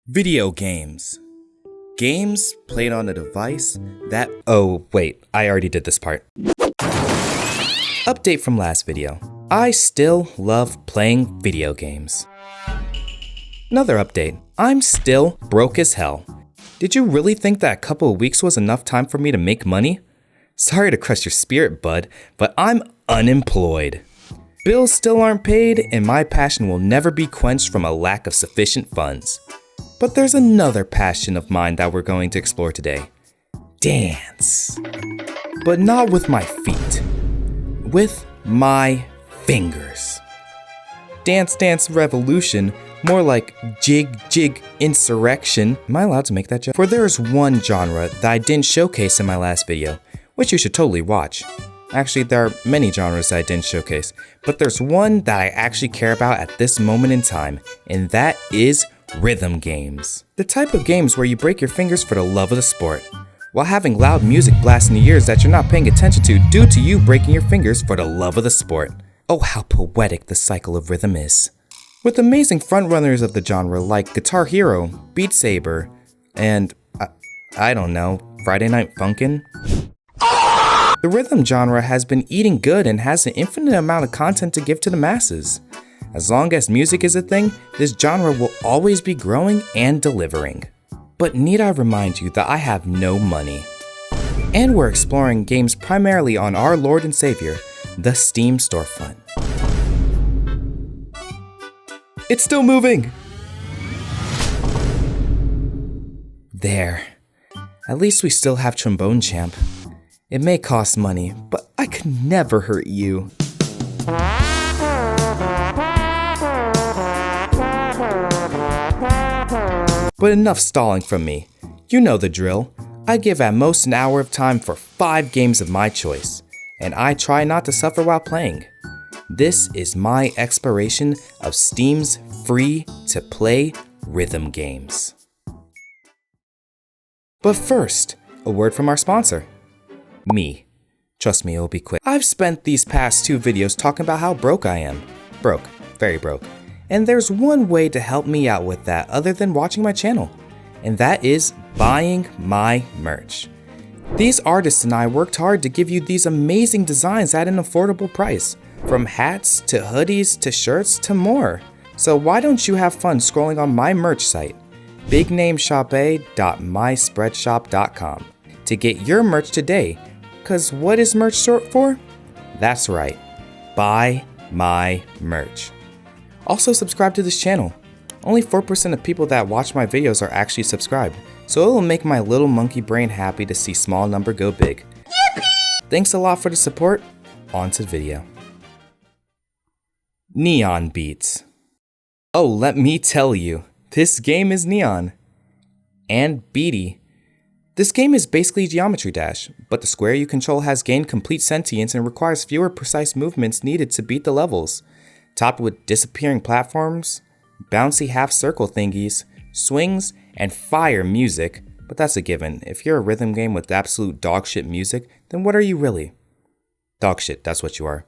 Video games. Games played on a device that— oh wait, I already did this part. Update from last video. I still love playing video games. Another update. I'm still broke as hell. Did you really think that a couple of weeks was enough time for me to make money? Sorry to crush your spirit, bud, but I'm unemployed. Bills still aren't paid, and my passion will never be quenched from a lack of sufficient funds. But there's another passion of mine that we're going to explore today. Dance. But not with my feet. With my fingers. Dance Dance Revolution, more like Jig Jig Insurrection. Am I allowed to make that joke? For there is one genre that I didn't showcase in my last video, which you should totally watch. Actually, there are many genres that I didn't showcase, but there's one that I actually care about at this moment in time, and that is rhythm games. The type of games where you break your fingers for the love of the sport, while having loud music blast in your ears that you're not paying attention to due to you breaking your fingers for the love of the sport. Oh, how poetic the cycle of rhythm is. With amazing frontrunners of the genre like Guitar Hero, Beat Saber, and I don't know, Friday Night Funkin'? The rhythm genre has been eating good and has an infinite amount of content to give to the masses. As long as music is a thing, this genre will always be growing and delivering. But need I remind you that I have no money. And we're exploring games primarily on our Lord and Savior, the Steam storefront. It's still moving! There. At least we still have Trombone Champ. It may cost money, but I could never hurt you. But enough stalling from me. You know the drill. I give at most an hour of time for 5 games of my choice, and I try not to suffer while playing. This is my exploration of Steam's free-to-play rhythm games. But first, a word from our sponsor. Me. Trust me, it'll be quick. I've spent these past 2 videos talking about how broke I am. Broke. Very broke. And there's one way to help me out with that other than watching my channel, and that is buying my merch. These artists and I worked hard to give you these amazing designs at an affordable price, from hats to hoodies to shirts to more. So why don't you have fun scrolling on my merch site, BigNameyBoi.myspreadshop.com, to get your merch today, cause what is merch short for? That's right, buy my merch. Also subscribe to this channel. Only 4% of people that watch my videos are actually subscribed, so it will make my little monkey brain happy to see small number go big. Yippee! Thanks a lot for the support. On to the video. Neon Beats. Oh, let me tell you, this game is neon. And beady. This game is basically Geometry Dash, but the square you control has gained complete sentience and requires fewer precise movements needed to beat the levels. Topped with disappearing platforms, bouncy half-circle thingies, swings, and fire music, but that's a given. If you're a rhythm game with absolute dogshit music, then what are you really? Dogshit, that's what you are.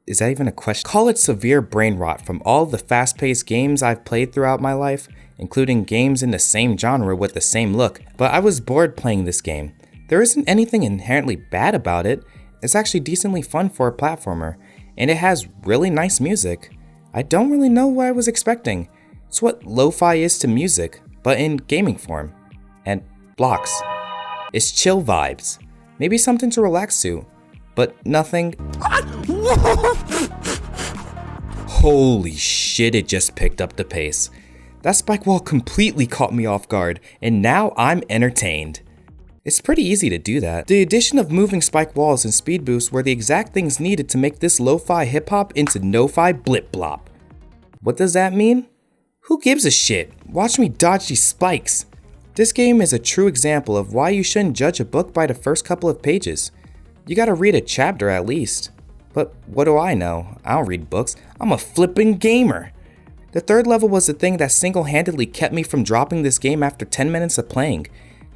Is that even a question? Call it severe brain rot from all the fast-paced games I've played throughout my life, including games in the same genre with the same look, but I was bored playing this game. There isn't anything inherently bad about it. It's actually decently fun for a platformer, and it has really nice music. I don't really know what I was expecting. It's what lo-fi is to music, but in gaming form. And blocks. It's chill vibes. Maybe something to relax to, but nothing. Holy shit, it just picked up the pace. That spike wall completely caught me off guard, and now I'm entertained. It's pretty easy to do that. The addition of moving spike walls and speed boosts were the exact things needed to make this lo-fi hip-hop into no-fi blip-blop. What does that mean? Who gives a shit? Watch me dodge these spikes. This game is a true example of why you shouldn't judge a book by the first couple of pages. You gotta read a chapter at least. But what do I know? I don't read books. I'm a flippin' gamer. The 3rd level was the thing that single-handedly kept me from dropping this game after 10 minutes of playing.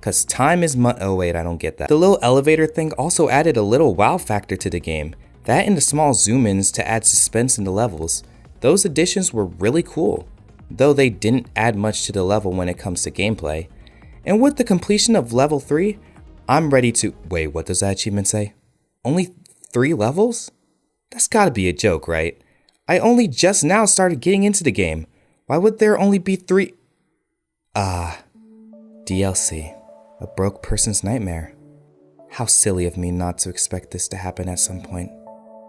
Cause time is oh wait, I don't get that. The little elevator thing also added a little wow factor to the game. That and the small zoom-ins to add suspense in the levels. Those additions were really cool. though they didn't add much to the level when it comes to gameplay. And with the completion of level 3, I'm ready to— wait, what does that achievement say? Only 3 levels? That's gotta be a joke, right? I only just now started getting into the game. Why would there only be 3? DLC. A broke person's nightmare. How silly of me not to expect this to happen at some point.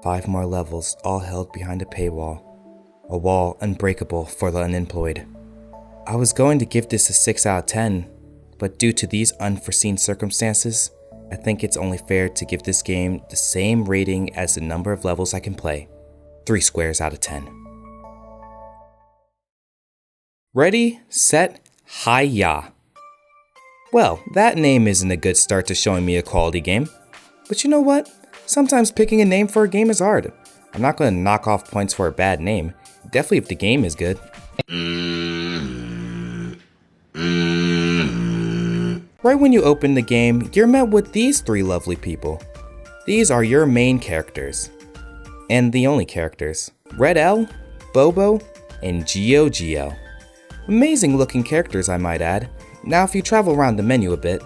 5 more levels, all held behind a paywall. A wall unbreakable for the unemployed. I was going to give this a 6 out of 10, but due to these unforeseen circumstances, I think it's only fair to give this game the same rating as the number of levels I can play. 3 squares out of 10. Ready, set, hi-ya. Well, that name isn't a good start to showing me a quality game. But you know what? Sometimes picking a name for a game is hard. I'm not going to knock off points for a bad name. Definitely if the game is good. Right when you open the game, you're met with these 3 lovely people. These are your main characters. And the only characters. Red L, Bobo, and Geo Geo. Amazing looking characters, I might add. Now if you travel around the menu a bit,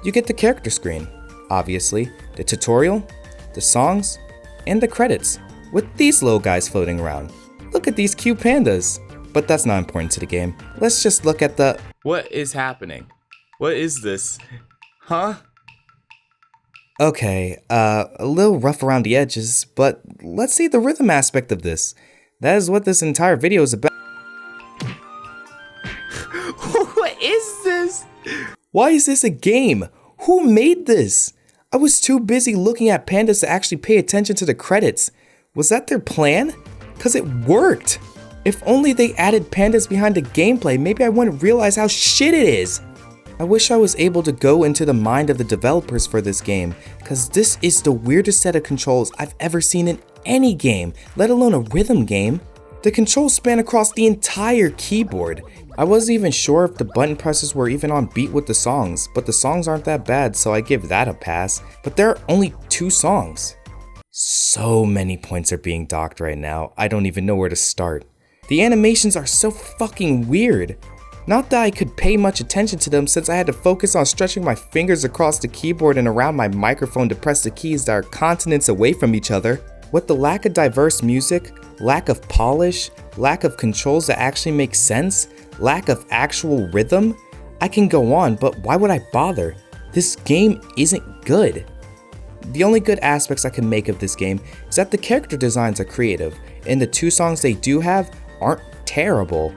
you get the character screen. Obviously, the tutorial, the songs, and the credits, with these little guys floating around. Look at these cute pandas. But that's not important to the game. Let's just look at the— what is happening? What is this? Huh? Okay, a little rough around the edges, but let's see the rhythm aspect of this. That is what this entire video is about. What is this? Why is this a game? Who made this? I was too busy looking at pandas to actually pay attention to the credits. Was that their plan? Cause it worked. If only they added pandas behind the gameplay, maybe I wouldn't realize how shit it is. I wish I was able to go into the mind of the developers for this game, cause this is the weirdest set of controls I've ever seen in any game, let alone a rhythm game. The controls span across the entire keyboard. I wasn't even sure if the button presses were even on beat with the songs, but the songs aren't that bad, so I give that a pass. But there are only 2 songs. So many points are being docked right now, I don't even know where to start. The animations are so fucking weird. Not that I could pay much attention to them since I had to focus on stretching my fingers across the keyboard and around my microphone to press the keys that are continents away from each other. With the lack of diverse music, lack of polish, lack of controls that actually make sense, lack of actual rhythm, I can go on, but why would I bother? This game isn't good. The only good aspects I can make of this game is that the character designs are creative, and the 2 songs they do have aren't terrible.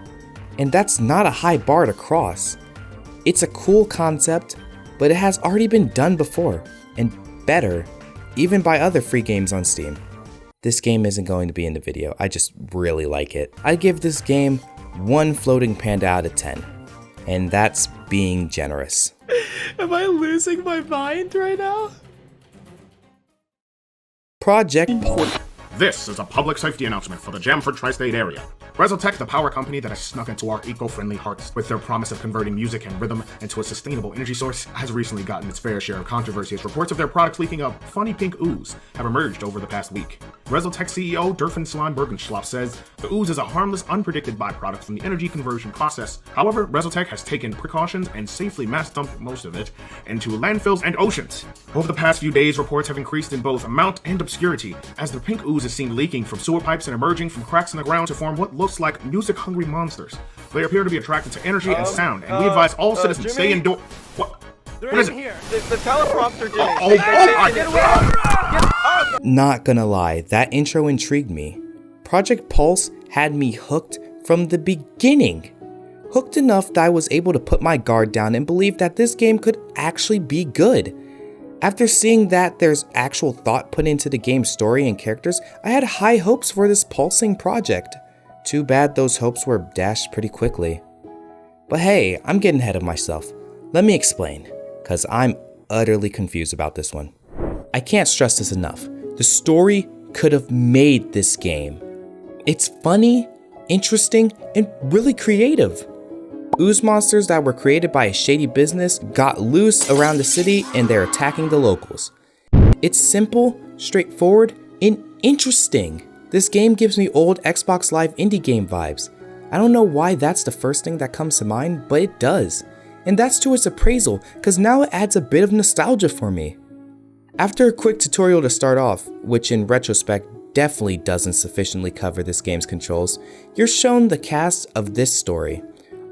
And that's not a high bar to cross. It's a cool concept, but it has already been done before, and better, even by other free games on Steam. This game isn't going to be in the video, I just really like it. I give this game 1 floating panda out of 10, and that's being generous. Am I losing my mind right now? Project Pulse. This is a public safety announcement for the Jamford Tri-State area. Resoltech, the power company that has snuck into our eco-friendly hearts with their promise of converting music and rhythm into a sustainable energy source, has recently gotten its fair share of controversy as reports of their products leaking a funny pink ooze have emerged over the past week. Resoltech CEO Durfin Slime Bergenschlop says the ooze is a harmless, unpredicted byproduct from the energy conversion process. However, Resoltech has taken precautions and safely mass dumped most of it into landfills and oceans. Over the past few days, reports have increased in both amount and obscurity, as the pink ooze is seen leaking from sewer pipes and emerging from cracks in the ground to form what looks like music-hungry monsters. They appear to be attracted to energy and sound, and we advise all citizens stay indoors. What is it? Here. The teleprompter, Jimmy. Oh my God! Not gonna lie, that intro intrigued me. Project Pulse had me hooked from the beginning. Hooked enough that I was able to put my guard down and believe that this game could actually be good. After seeing that there's actual thought put into the game's story and characters, I had high hopes for this pulsing project. Too bad those hopes were dashed pretty quickly. But hey, I'm getting ahead of myself. Let me explain, cause I'm utterly confused about this one. I can't stress this enough. The story could have made this game. It's funny, interesting, and really creative. Ooze monsters that were created by a shady business got loose around the city and they're attacking the locals. It's simple, straightforward, and interesting. This game gives me old Xbox Live indie game vibes. I don't know why that's the first thing that comes to mind, but it does. And that's to its appraisal, cause now it adds a bit of nostalgia for me. After a quick tutorial to start off, which in retrospect definitely doesn't sufficiently cover this game's controls, you're shown the cast of this story,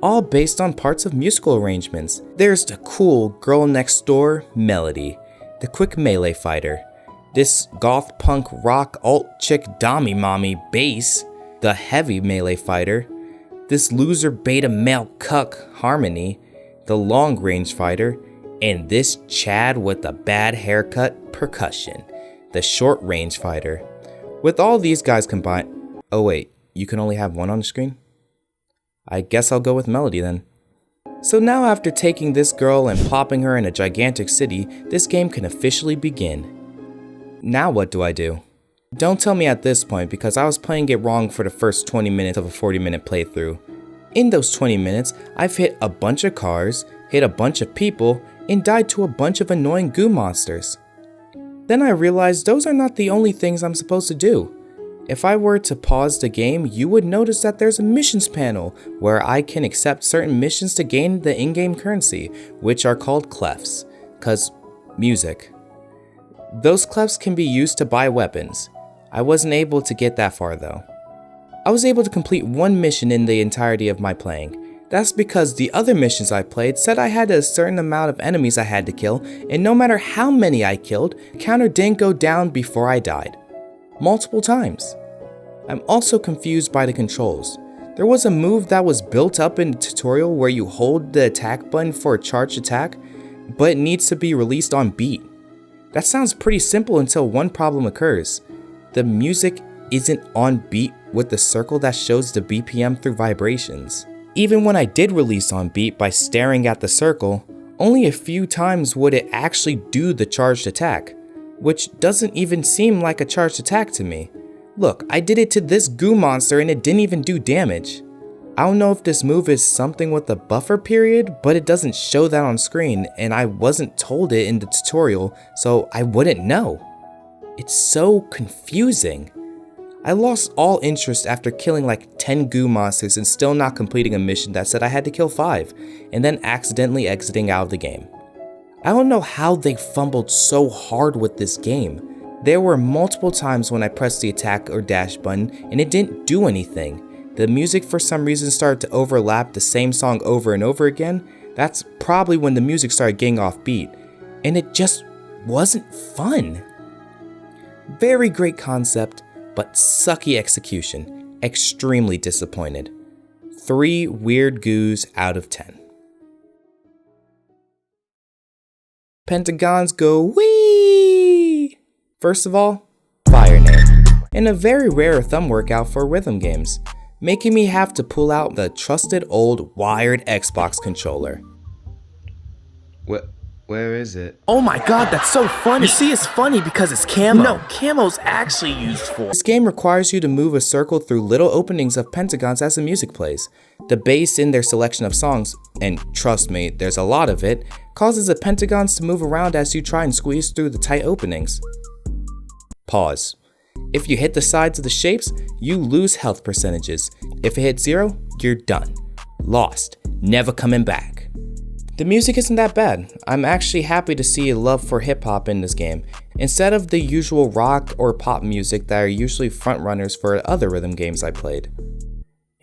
all based on parts of musical arrangements. There's the cool girl next door Melody, the quick melee fighter, this goth punk rock alt chick Dami Mommy bass, the heavy melee fighter, this loser beta male cuck Harmony, the long range fighter, and this Chad with a bad haircut percussion, the short range fighter. With all these guys combined, oh wait, you can only have one on the screen? I guess I'll go with Melody then. So now after taking this girl and popping her in a gigantic city, this game can officially begin. Now what do I do? Don't tell me at this point because I was playing it wrong for the first 20 minutes of a 40-minute playthrough. In those 20 minutes, I've hit a bunch of cars, hit a bunch of people, and died to a bunch of annoying goo monsters. Then I realized those are not the only things I'm supposed to do. If I were to pause the game, you would notice that there's a missions panel where I can accept certain missions to gain the in-game currency, which are called clefs, cause music. Those clefs can be used to buy weapons. I wasn't able to get that far though. I was able to complete one mission in the entirety of my playing. That's because the other missions I played said I had a certain amount of enemies I had to kill, and no matter how many I killed, counter didn't go down before I died. Multiple times. I'm also confused by the controls. There was a move that was built up in the tutorial where you hold the attack button for a charged attack, but it needs to be released on beat. That sounds pretty simple until one problem occurs. The music isn't on beat with the circle that shows the BPM through vibrations. Even when I did release on beat by staring at the circle, only a few times would it actually do the charged attack, which doesn't even seem like a charged attack to me. Look, I did it to this goo monster and it didn't even do damage. I don't know if this move is something with a buffer period, but it doesn't show that on screen and I wasn't told it in the tutorial, so I wouldn't know. It's so confusing. I lost all interest after killing like 10 goo monsters and still not completing a mission that said I had to kill 5, and then accidentally exiting out of the game. I don't know how they fumbled so hard with this game. There were multiple times when I pressed the attack or dash button and it didn't do anything. The music for some reason started to overlap the same song over and over again. That's probably when the music started getting off beat, and it just wasn't fun. Very great concept, but sucky execution. Extremely disappointed. 3 weird goos out of 10. Pentagons go wee! First of all, fire name, and a very rare thumb workout for rhythm games, making me have to pull out the trusted old wired Xbox controller. Where is it? Oh my god, that's so funny. You see, it's funny because it's camo. No, camo's actually used for. This game requires you to move a circle through little openings of pentagons as the music plays. The bass in their selection of songs, and trust me, there's a lot of it, causes the pentagons to move around as you try and squeeze through the tight openings. Pause. If you hit the sides of the shapes, you lose health percentages. If it hits 0, you're done. Lost. Never coming back. The music isn't that bad. I'm actually happy to see a love for hip hop in this game, instead of the usual rock or pop music that are usually frontrunners for other rhythm games I played.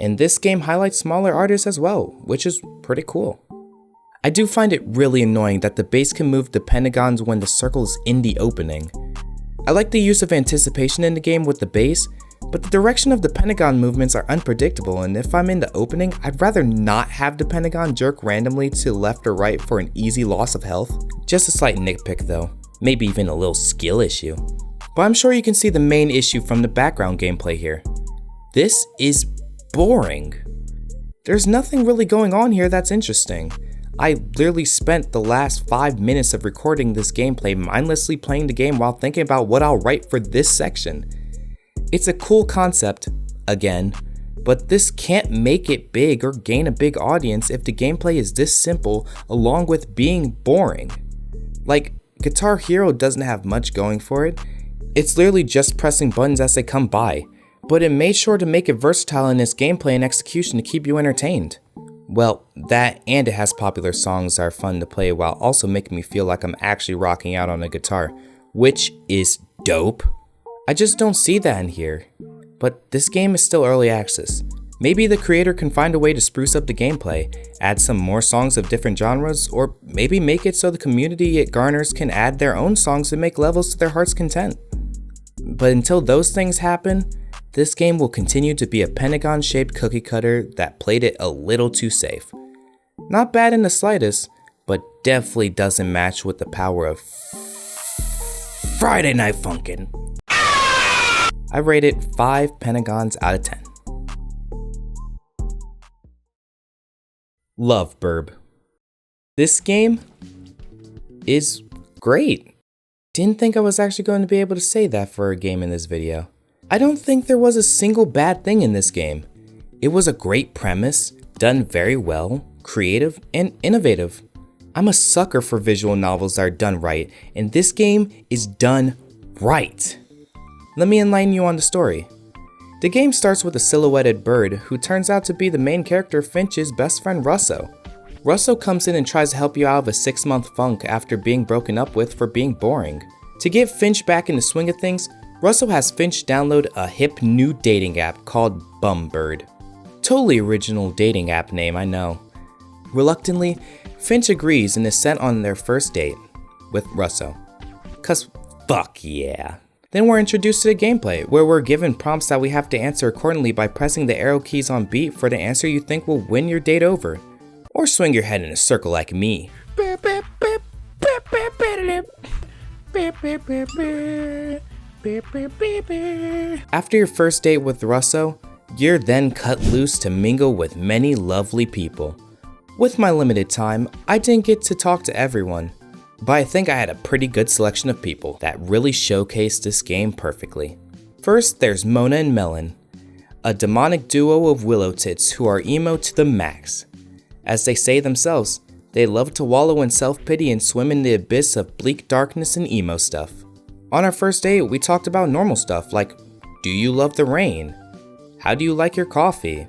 And this game highlights smaller artists as well, which is pretty cool. I do find it really annoying that the bass can move the pentagons when the circle is in the opening. I like the use of anticipation in the game with the bass, but the direction of the pentagon movements are unpredictable, and if I'm in the opening, I'd rather not have the pentagon jerk randomly to left or right for an easy loss of health. Just a slight nitpick though, maybe even a little skill issue. But I'm sure you can see the main issue from the background gameplay here. This is boring. There's nothing really going on here that's interesting. I literally spent the last 5 minutes of recording this gameplay mindlessly playing the game while thinking about what I'll write for this section. It's a cool concept, again, but this can't make it big or gain a big audience if the gameplay is this simple along with being boring. Like, Guitar Hero doesn't have much going for it. It's literally just pressing buttons as they come by, but it made sure to make it versatile in its gameplay and execution to keep you entertained. Well, that and it has popular songs that are fun to play while also making me feel like I'm actually rocking out on a guitar, which is dope. I just don't see that in here. But this game is still early access. Maybe the creator can find a way to spruce up the gameplay, add some more songs of different genres, or maybe make it so the community it garners can add their own songs and make levels to their heart's content. But until those things happen, this game will continue to be a pentagon-shaped cookie cutter that played it a little too safe. Not bad in the slightest, but definitely doesn't match with the power of Friday Night Funkin'. I rate it 5 pentagons out of 10. Love Burb. This game is great. Didn't think I was actually going to be able to say that for a game in this video. I don't think there was a single bad thing in this game. It was a great premise, done very well, creative, and innovative. I'm a sucker for visual novels that are done right, and this game is done right. Let me enlighten you on the story. The game starts with a silhouetted bird who turns out to be the main character Finch's best friend Russo. Russo comes in and tries to help you out of a 6-month funk after being broken up with for being boring. To get Finch back in the swing of things, Russo has Finch download a hip new dating app called Bumbird. Totally original dating app name, I know. Reluctantly, Finch agrees and is sent on their first date with Russo. 'Cause fuck yeah. Then we're introduced to the gameplay, where we're given prompts that we have to answer accordingly by pressing the arrow keys on beat for the answer you think will win your date over. Or swing your head in a circle like me. After your first date with Russo, you're then cut loose to mingle with many lovely people. With my limited time, I didn't get to talk to everyone, but I think I had a pretty good selection of people that really showcased this game perfectly. First, there's Mona and Melon, a demonic duo of willow tits who are emo to the max. As they say themselves, they love to wallow in self-pity and swim in the abyss of bleak darkness and emo stuff. On our first date, we talked about normal stuff like, do you love the rain? How do you like your coffee?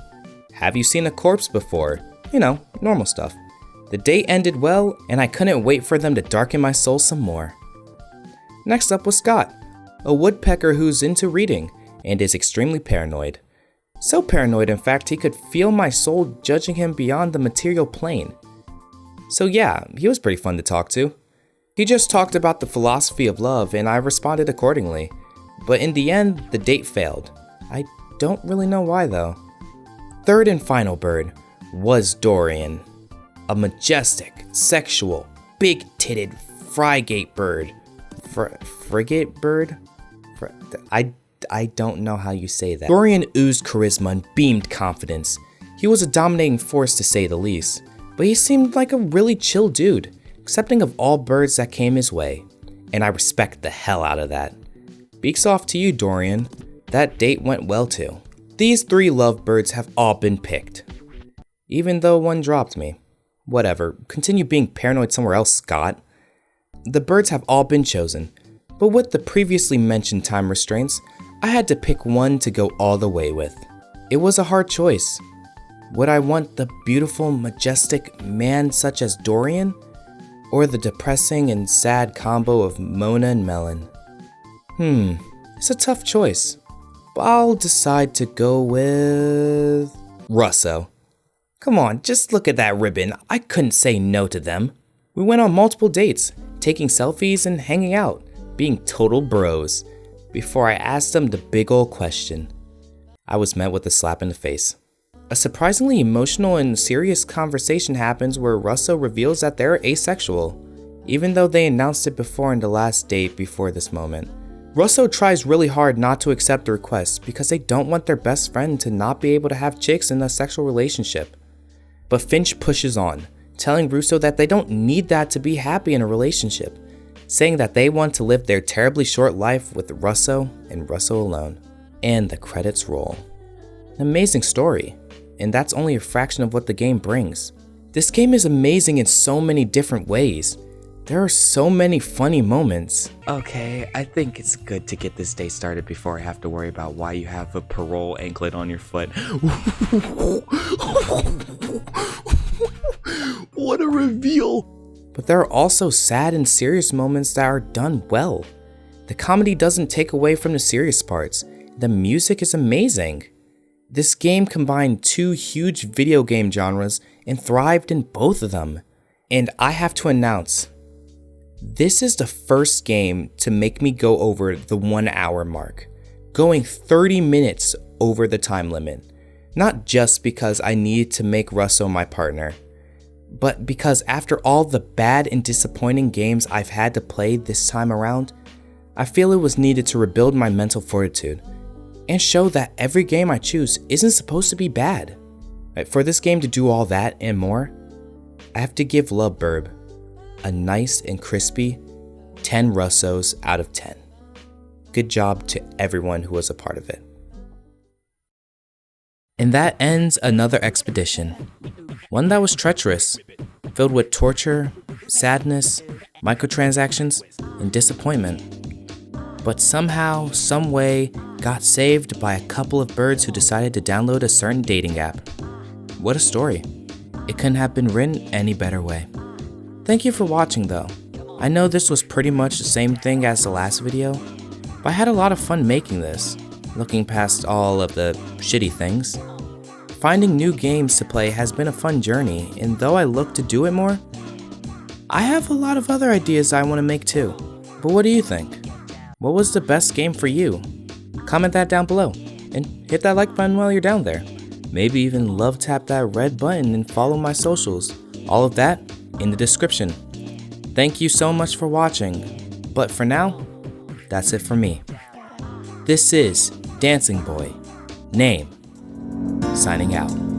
Have you seen a corpse before? You know, normal stuff. The date ended well, and I couldn't wait for them to darken my soul some more. Next up was Scott, a woodpecker who's into reading and is extremely paranoid. So paranoid, in fact, he could feel my soul judging him beyond the material plane. So yeah, he was pretty fun to talk to. He just talked about the philosophy of love, and I responded accordingly. But in the end, the date failed. I don't really know why though. Third and final bird was Dorian. A majestic, sexual, big-titted frigate bird. Frigate bird? I don't know how you say that. Dorian oozed charisma and beamed confidence. He was a dominating force to say the least, but he seemed like a really chill dude, accepting of all birds that came his way, and I respect the hell out of that. Beaks off to you, Dorian. That date went well too. These 3 lovebirds have all been picked, even though one dropped me. Whatever, continue being paranoid somewhere else, Scott. The birds have all been chosen, but with the previously mentioned time restraints, I had to pick one to go all the way with. It was a hard choice. Would I want the beautiful, majestic man such as Dorian, or the depressing and sad combo of Mona and Melon? It's a tough choice, but I'll decide to go with Russo. Come on, just look at that ribbon. I couldn't say no to them. We went on multiple dates, taking selfies and hanging out, being total bros, before I asked them the big ol' question. I was met with a slap in the face. A surprisingly emotional and serious conversation happens where Russo reveals that they're asexual, even though they announced it before in the last date before this moment. Russo tries really hard not to accept the request because they don't want their best friend to not be able to have chicks in a sexual relationship. But Finch pushes on, telling Russo that they don't need that to be happy in a relationship, saying that they want to live their terribly short life with Russo and Russo alone. And the credits roll. An amazing story, and that's only a fraction of what the game brings. This game is amazing in so many different ways. There are so many funny moments. Okay, I think it's good to get this day started before I have to worry about why you have a parole anklet on your foot. What a reveal! But there are also sad and serious moments that are done well. The comedy doesn't take away from the serious parts. The music is amazing. This game combined two huge video game genres and thrived in both of them. And I have to announce, this is the first game to make me go over the 1 hour mark, going 30 minutes over the time limit. Not just because I needed to make Russo my partner, but because after all the bad and disappointing games I've had to play this time around, I feel it was needed to rebuild my mental fortitude and show that every game I choose isn't supposed to be bad. For this game to do all that and more, I have to give Love Burb a nice and crispy 10 Russos out of 10. Good job to everyone who was a part of it. And that ends another expedition. One that was treacherous, filled with torture, sadness, microtransactions, and disappointment. But somehow, some way, got saved by a couple of birds who decided to download a certain dating app. What a story. It couldn't have been written any better way. Thank you for watching though. I know this was pretty much the same thing as the last video, but I had a lot of fun making this, looking past all of the shitty things. Finding new games to play has been a fun journey, and though I look to do it more, I have a lot of other ideas I want to make too. But what do you think? What was the best game for you? Comment that down below, and hit that like button while you're down there. Maybe even love tap that red button and follow my socials. All of that in the description. Thank you so much for watching, but for now, that's it for me. This is Dancing Boy, name, signing out.